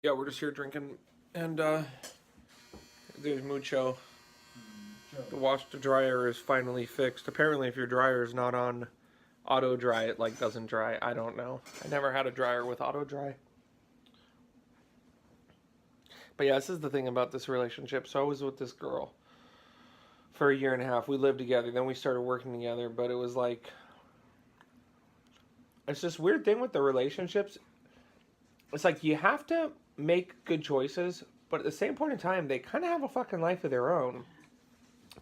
Yeah, we're just here drinking, and there's mucho. The washer dryer is finally fixed. Apparently, if your dryer is not on auto dry, it like doesn't dry. I don't know. I never had a dryer with auto dry. But yeah, this is the thing about this relationship. So I was with this girl for a year and a half. We lived together. Then we started working together. But it was like, it's this weird thing with the relationships. It's like you have to make good choices, but at the same point in time, they kind of have a fucking life of their own.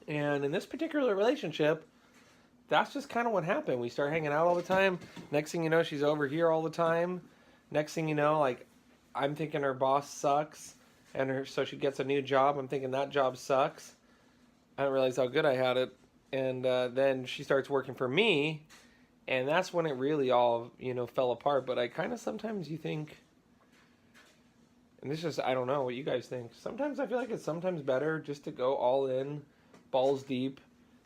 And in this particular relationship, that's just kind of what happened. We start hanging out all the time. Next thing you know, she's over here all the time. Next thing you know, like, I'm thinking her boss sucks. So she gets a new job. I'm thinking that job sucks. I didn't realize how good I had it. And then she starts working for me. And that's when it really all, fell apart. But I kind of sometimes you think, and this is, I don't know what you guys think. Sometimes I feel like it's sometimes better just to go all in, balls deep.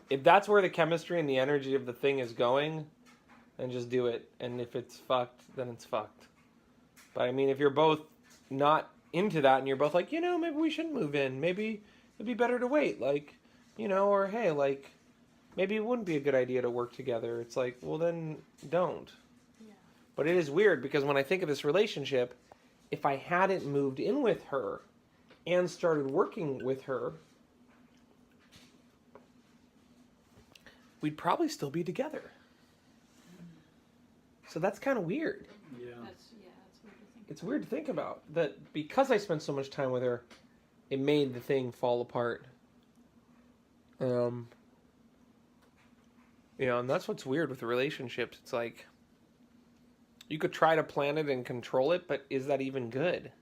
If that's where the chemistry and the energy of the thing is going, then just do it. And if it's fucked, then it's fucked. But I mean, if you're both not into that and you're both like, maybe we shouldn't move in. Maybe it'd be better to wait. Like, or hey, like, maybe it wouldn't be a good idea to work together. It's like, well, then don't. Yeah. But it is weird because when I think of this relationship, if I hadn't moved in with her and started working with her, we'd probably still be together. So that's kind of weird. Yeah. It's weird to think about. That because I spent so much time with her, it made the thing fall apart. And that's what's weird with the relationships. It's like, you could try to plan it and control it, but is that even good?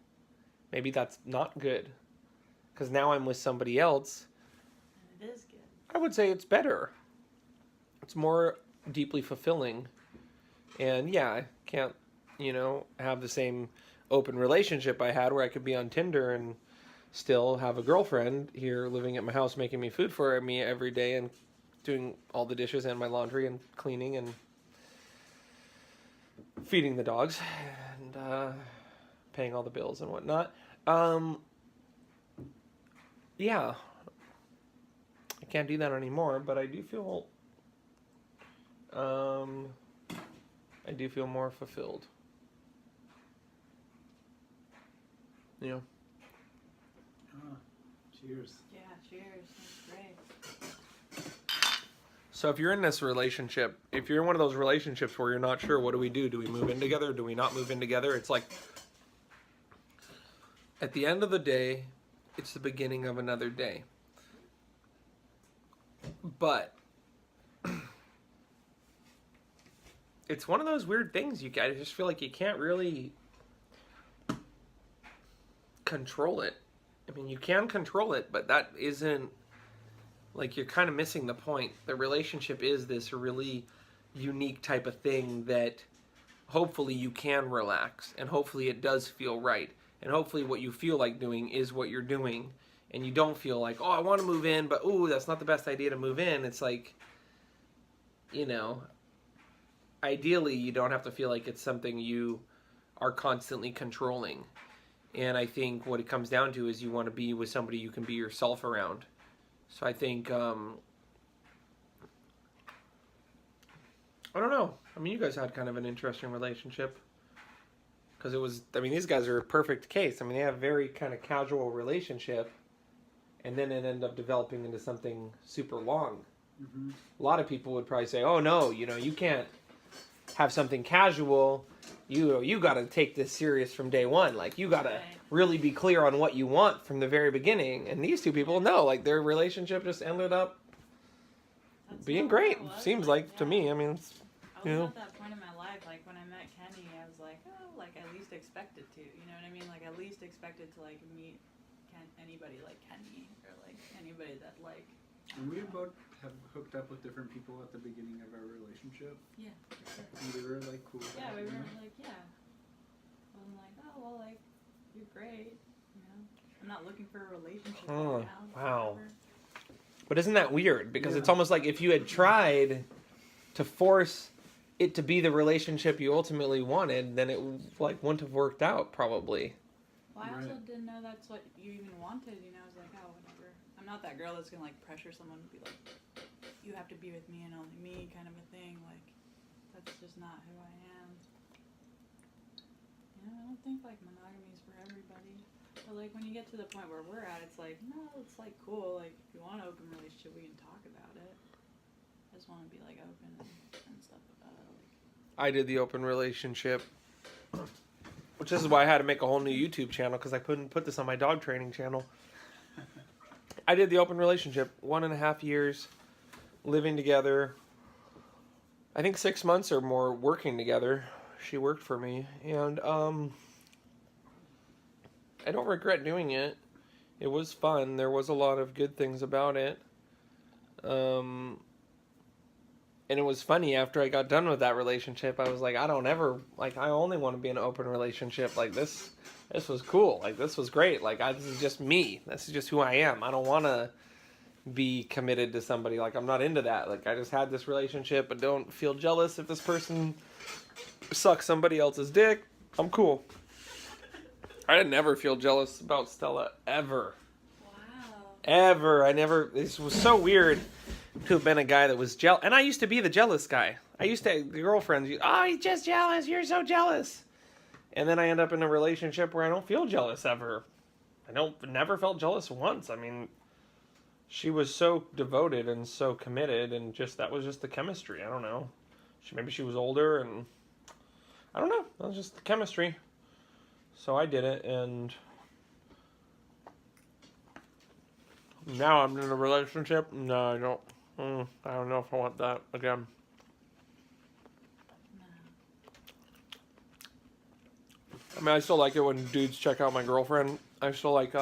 Maybe that's not good. Because now I'm with somebody else. And it is good. I would say it's better. It's more deeply fulfilling. And yeah, I can't, have the same open relationship I had where I could be on Tinder and still have a girlfriend here living at my house making me food for me every day and doing all the dishes and my laundry and cleaning and feeding the dogs and paying all the bills and whatnot. Yeah. I can't do that anymore, but I do feel more fulfilled. Yeah. Cheers. Yeah, cheers. That's great. So if you're in this relationship, if you're in one of those relationships where you're not sure, what do we do? Do we move in together? Do we not move in together? It's like, at the end of the day, it's the beginning of another day. But it's one of those weird things. I just feel like you can't really control it. I mean, you can control it, but that isn't, like, you're kind of missing the point. The relationship is this really unique type of thing that hopefully you can relax, and hopefully it does feel right, and hopefully what you feel like doing is what you're doing, and you don't feel like, oh, I want to move in, but ooh, that's not the best idea to move in. It's like, ideally you don't have to feel like it's something you are constantly controlling. And I think what it comes down to is you want to be with somebody you can be yourself around. So I think, I don't know. I mean, you guys had kind of an interesting relationship. Because these guys are a perfect case. I mean, they have a very kind of casual relationship. And then it ended up developing into something super long. Mm-hmm. A lot of people would probably say, oh no, you can't have something casual. You got to take this serious from day one. Like, you got to really be clear on what you want from the very beginning. And these two people, no, like, their relationship just ended up being great. Seems like to me. I mean, I was at that point in my life, like, when I met Kenny, I was like, oh, like, at least expected to. You know what I mean? Like, at least expected to, like, meet anybody like Kenny, or, like, anybody that, like... And we both have hooked up with different people at the beginning of our relationship. Yeah. And we were like cool. Yeah, we were like, yeah. I'm like, oh, well, like, you're great. I'm not looking for a relationship right now. Wow. But isn't that weird? Because it's almost like if you had tried to force it to be the relationship you ultimately wanted, then it like wouldn't have worked out probably. Well, I also Right. didn't know that's what you even wanted, you know, I was like, oh, whatever. I'm not that girl that's gonna, like, pressure someone to be like, you have to be with me and only me kind of a thing, like, that's just not who I am. You know, I don't think, like, monogamy is for everybody. But, like, when you get to the point where we're at, it's like, no, it's, like, cool, like, if you want an open relationship, we can talk about it. I just want to be, like, open and stuff about it, like. I did the open relationship, which is why I had to make a whole new YouTube channel, because I couldn't put this on my dog training channel. I did the open relationship, 1.5 years, living together. I think 6 months or more working together. She worked for me, and I don't regret doing it. It was fun. There was a lot of good things about it. And it was funny, after I got done with that relationship, I was like, I only want to be in an open relationship. Like, this was cool. Like, this was great. Like, this is just me. This is just who I am. I don't want to be committed to somebody. Like, I'm not into that. Like, I just had this relationship, but don't feel jealous if this person sucks somebody else's dick. I'm cool. I didn't ever feel jealous about Stella, ever. Wow. Ever. This was so weird to have been a guy that was jealous. And I used to be the jealous guy. I used to, the girlfriends, oh, he's just jealous. You're so jealous. And then I end up in a relationship where I don't feel jealous ever. Never felt jealous once. I mean, she was so devoted and so committed, and that was just the chemistry. I don't know. Maybe she was older, and I don't know. That was just the chemistry. So I did it, and now I'm in a relationship. No, I don't. I don't know if I want that again. No. I mean, I still like it when dudes check out my girlfriend. I still like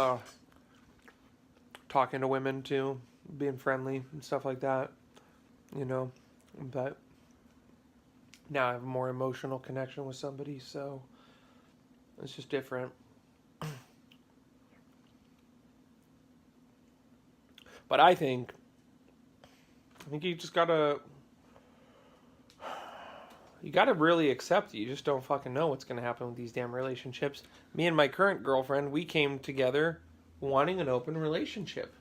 talking to women too, being friendly and stuff like that. You know, but now I have a more emotional connection with somebody, so it's just different. But I think you just gotta really accept it. You just don't fucking know what's gonna happen with these damn relationships. Me and my current girlfriend, we came together wanting an open relationship.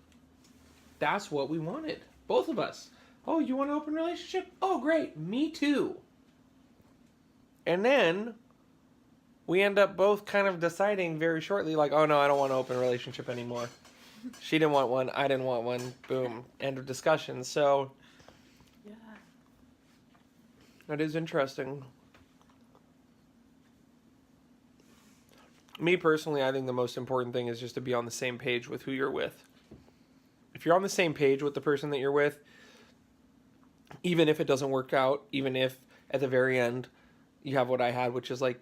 That's what we wanted. Both of us. Oh, you want an open relationship? Oh, great. Me too. And then we end up both kind of deciding very shortly, like, oh no, I don't want an open relationship anymore. She didn't want one. I didn't want one. Boom. End of discussion. So Yeah. that is interesting. Me personally, I think the most important thing is just to be on the same page with who you're with. If you're on the same page with the person that you're with, even if it doesn't work out, even if at the very end you have what I had, which is like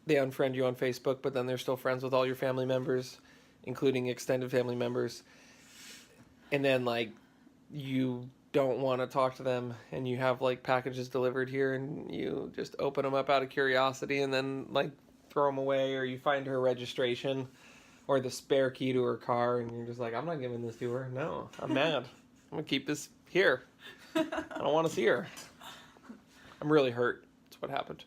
they unfriend you on Facebook, but then they're still friends with all your family members, including extended family members. And then like you don't want to talk to them, and you have like packages delivered here, and you just open them up out of curiosity and then like throw them away, or you find her registration or the spare key to her car, and you're just like, I'm not giving this to her. No, I'm mad. I'm gonna keep this here. I don't want to see her. I'm really hurt. That's what happened.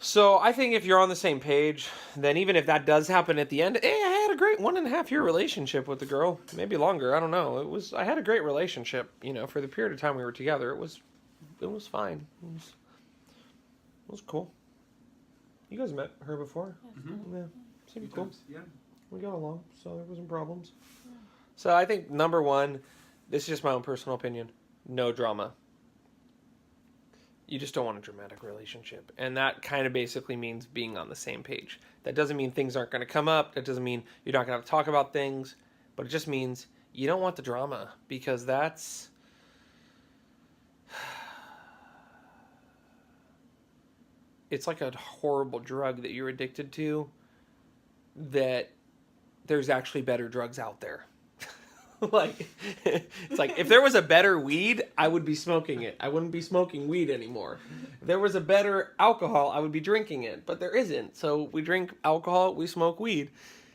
So I think if you're on the same page, then even if that does happen at the end, hey, I had a great 1.5 year relationship with the girl, maybe longer. I don't know. I had a great relationship, for the period of time we were together. It was fine. It was cool. You guys met her before? Mm-hmm. Yeah, seemed cool. Yeah. We got along, so there wasn't problems. Yeah. So I think number one, this is just my own personal opinion, no drama. You just don't want a dramatic relationship. And that kind of basically means being on the same page. That doesn't mean things aren't going to come up. That doesn't mean you're not going to have to talk about things. But it just means you don't want the drama, because that's... it's like a horrible drug that you're addicted to, that there's actually better drugs out there. Like, it's like, if there was a better weed, I would be smoking it. I wouldn't be smoking weed anymore. If there was a better alcohol, I would be drinking it. But there isn't. So we drink alcohol, we smoke weed.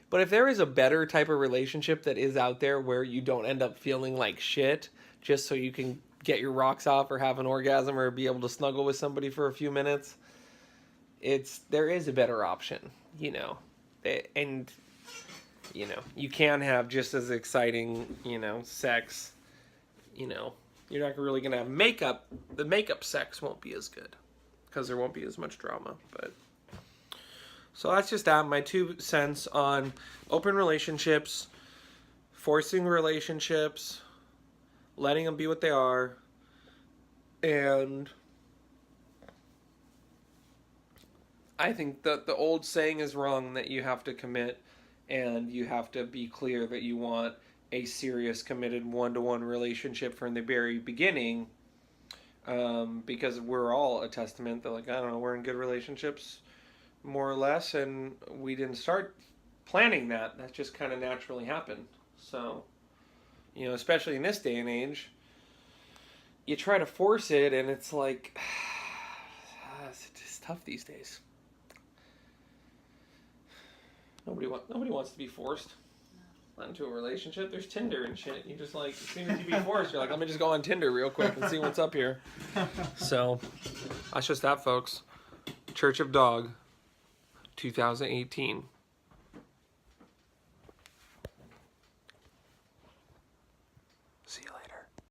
But if there is a better type of relationship that is out there where you don't end up feeling like shit just so you can get your rocks off or have an orgasm or be able to snuggle with somebody for a few minutes, there is a better option. you know, and you know, you can have just as exciting, you know, sex. You know, you're not really gonna have makeup. The makeup sex won't be as good because there won't be as much drama. But so that's just that. My 2 cents on open relationships, forcing relationships, letting them be what they are, and I think that the old saying is wrong that you have to commit and you have to be clear that you want a serious, committed one-to-one relationship from the very beginning, because we're all a testament that, like, I don't know, we're in good relationships more or less, and we didn't start planning that. That just kind of naturally happened. So, you know, especially in this day and age, you try to force it, and it's like, it's just tough these days. Nobody wants to be forced into a relationship. There's Tinder and shit. You just, like, as soon as you be forced, you're like, let me just go on Tinder real quick and see what's up here. So that's just that, folks. Church of Dog 2018.